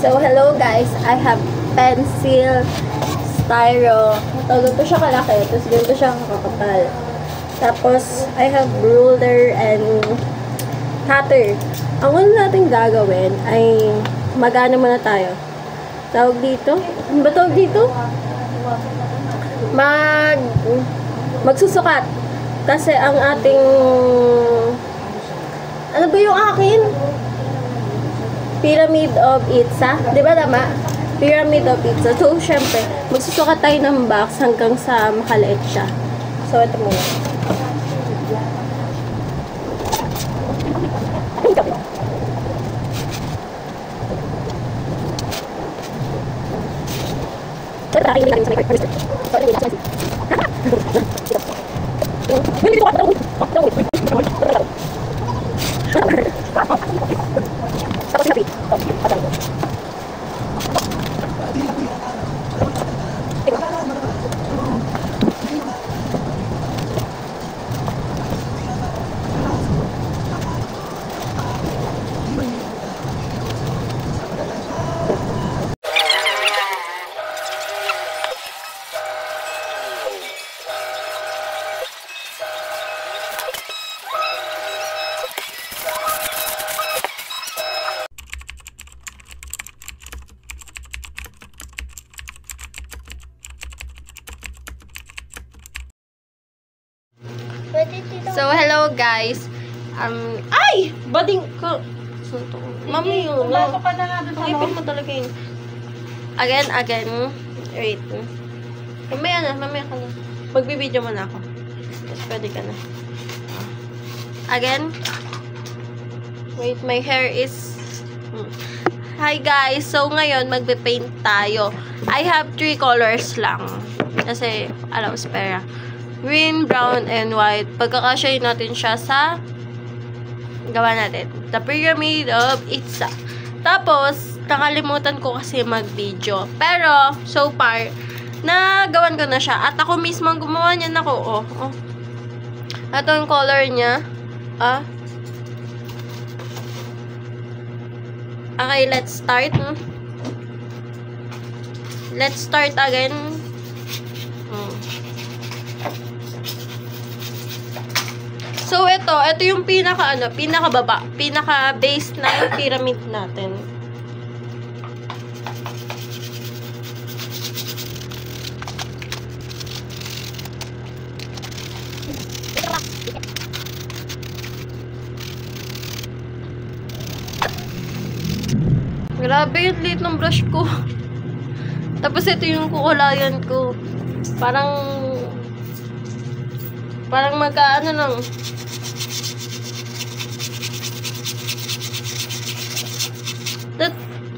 So, hello guys. I have pencil, styro. Ganito siya kalaki. Tapos ganito siya kakapal. Tapos, I have ruler and cutter. Ang una natin gagawin ay magana muna tayo. Tawag dito? Ano ba tawag dito? Magsusukat. Kasi ang ating... Ano ba yung akin? Pyramid of Itza. Di ba tama? Pyramid of Itza. So, syempre, magsusukat tayo ng box hanggang sa makaliit siya. So, ito muna. So, hello guys. Ay! Bading ko. Mami yun. Pakipin mo talaga yun. Again. Wait. Mamaya ka na. Magbibideo mo na ako. Tapos pwede ka na. Again. Wait, my hair is... Hi guys. So, ngayon, magbe-paint tayo. I have 3 colors lang. Kasi, allows pera. Green, brown, and white. Pagkakasyahin natin siya sa gawa natin. The Pyramid of Itza. Tapos, nakalimutan ko kasi mag-video. Pero, so far, nagawan ko na siya. At ako mismo ang gumawa niyan ako. Oh. Ito ang color niya. Okay, let's start. Let's start again. So, ito yung pinaka-baba, pinaka-base na yung pyramid natin. Grabe yung liit ng brush ko. Tapos, ito yung kukulayan ko. Parang magkaano lang.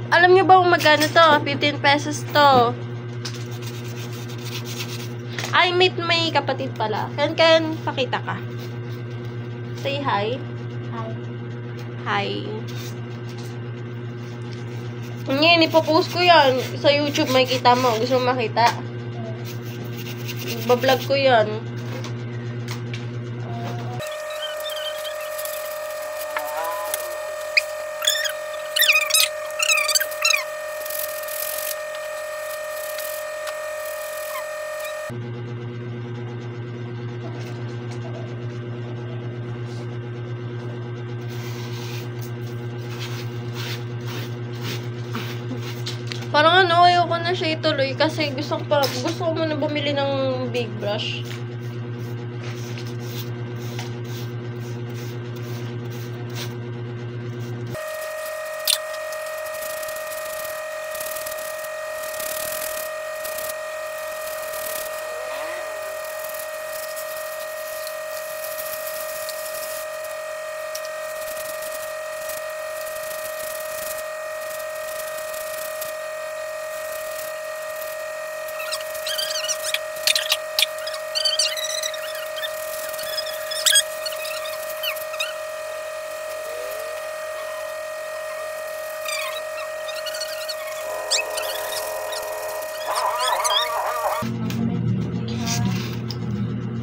Alam niyo ba kung magkano to? 15 pesos to. Ay, may kapatid pala. Kan, pakita ka. Say hi. Hi. Ngayon, ipopost ko yan. Sa YouTube, makikita mo. Gusto mo makita? Bablog ko yan. Parang ayoko na siya ituloy kasi gusto ko muna bumili ng big brush.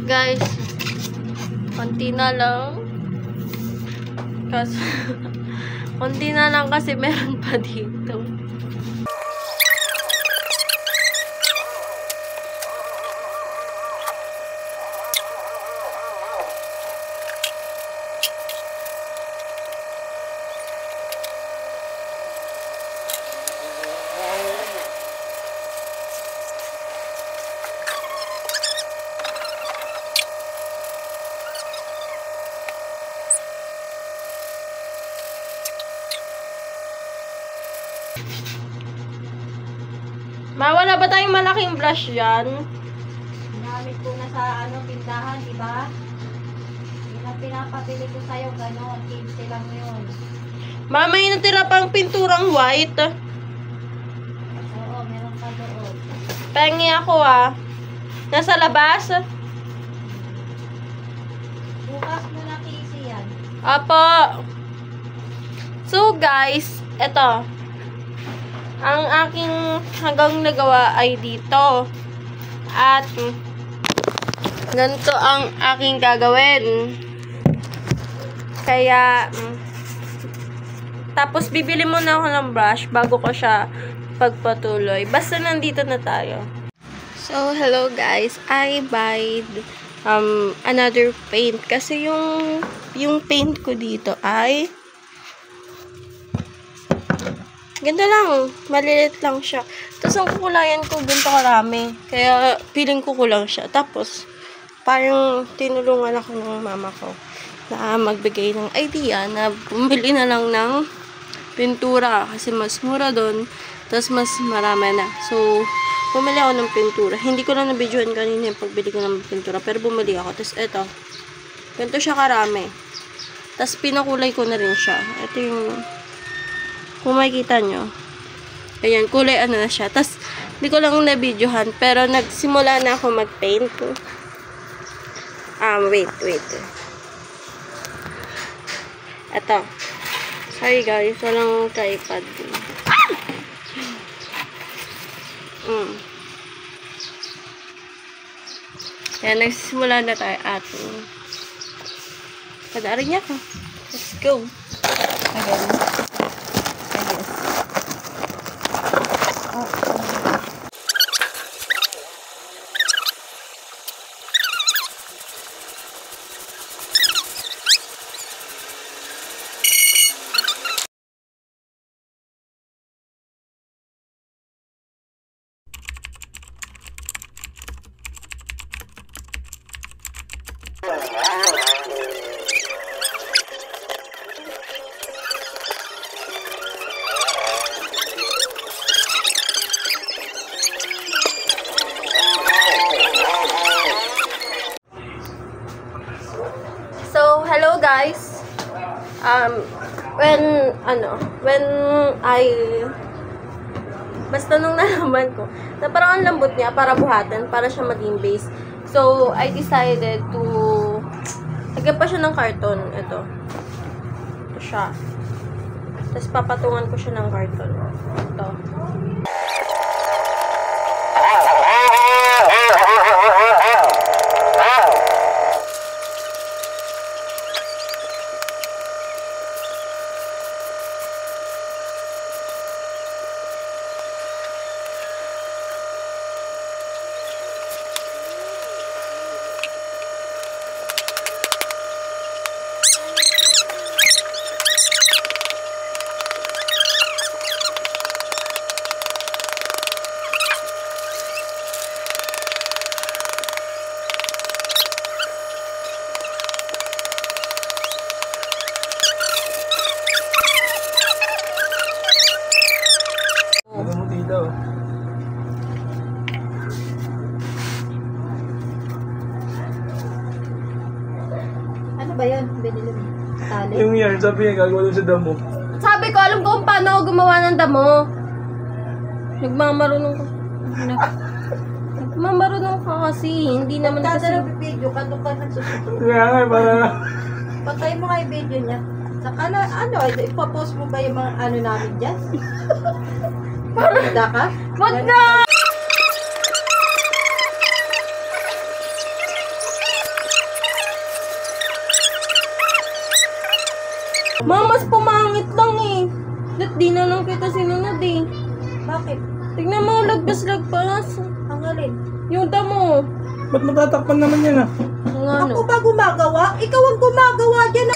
Guys, konti na lang. Konti na lang kasi meron pa dito. Mawala ba tayong malaking brush dyan? Ginamit ko na sa tindahan, di ba? Yung pinapabili ko sa'yo, gano'n. 15 lang yun. Mama, yung natira pang pinturang white. Oo, meron pa doon. Pengi ako Nasa labas? Bukas mo na kasi yan. Apo. So guys, eto. Ang aking hanggang nagawa ay dito. At ganito ang aking gagawin. Kaya tapos bibili muna ako ng brush bago ko siya pagpatuloy. Basta nandito na tayo. So hello guys, I buyed another paint kasi yung paint ko dito ay ganda lang, malilit lang siya. Tapos ang kukulayan ko ganito karami, kaya feeling ko kulang siya. Tapos parang tinulungan ako ng mama ko na magbigay ng idea na bumili na lang ng pintura kasi mas mura doon, tapos mas marami na. So bumili ako ng pintura. Hindi ko lang na-videoan kanina yung pagbili ko ng pintura. Pero bumili ako. Tapos, eto. Ganito siya karami. Tapos, pinakulay ko na rin siya. Ito yung, kung makikita nyo. Ayan, kulay ano na siya. Tapos, hindi ko lang na-videohan. Pero, nagsimula na ako mag-paint. Wait. Eto. Sorry guys, walang tripod. Kaya nagsisimula na tayo ating padarin niya ka. Let's go. Again. So, hello guys. Basta nung nalaman ko, na parang ang lambot niya para buhatan, para siya maging base. So, I decided to lagyan pa siya ng karton. Ito siya. Tapos papatungan ko siya ng karton. Ito. Ano ba yun? Binili mo? Tali? Yung yarn, sabi niya, gagawa doon sa damo. Sabi ko, alam ko kung paano ako gumawa ng damo. Nagmamarunong ka. Nagmamarunong ka kasi. Hindi naman kasi. Magdadala video ka, doon ka nagsusunod. Kaya nga, para... Patay mo nga yung video niya. Saka na, ipapost mo ba yung mga namin dyan? Parang ka? Wag na! Mas pumangit lang eh. Di na lang kita sinunod eh. Bakit? Tignan mo, lagpas-lagpas. Ang alin? Yung damo. Ba't matatakpan naman yan Ang ano? Ako ba gumagawa? Ikaw ang gumagawa dyan.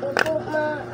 Opo, ma.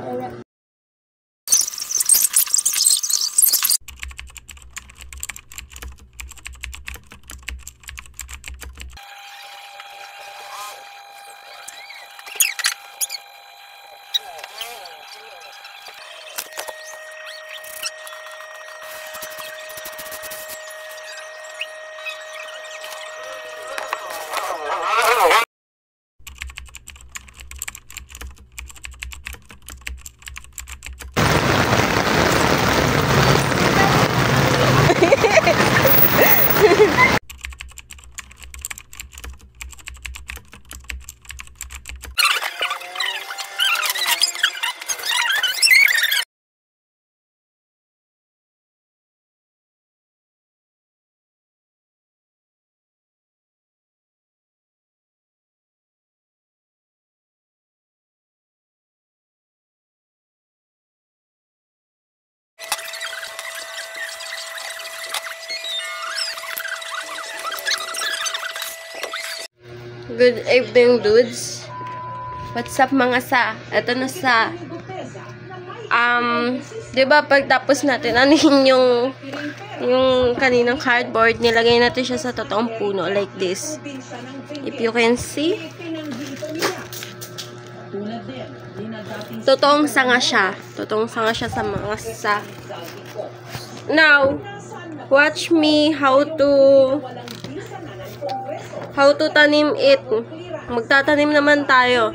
Good evening, dudes. What's up, mga sa? Ito na sa. Di ba pagtapos natin, anuhin yung kaninang cardboard, nilagay natin siya sa totoong puno, like this. If you can see. Totoong sanga siya. Totoong sanga siya sa mga sa. Now, watch me how to tanim it. Magtatanim naman tayo.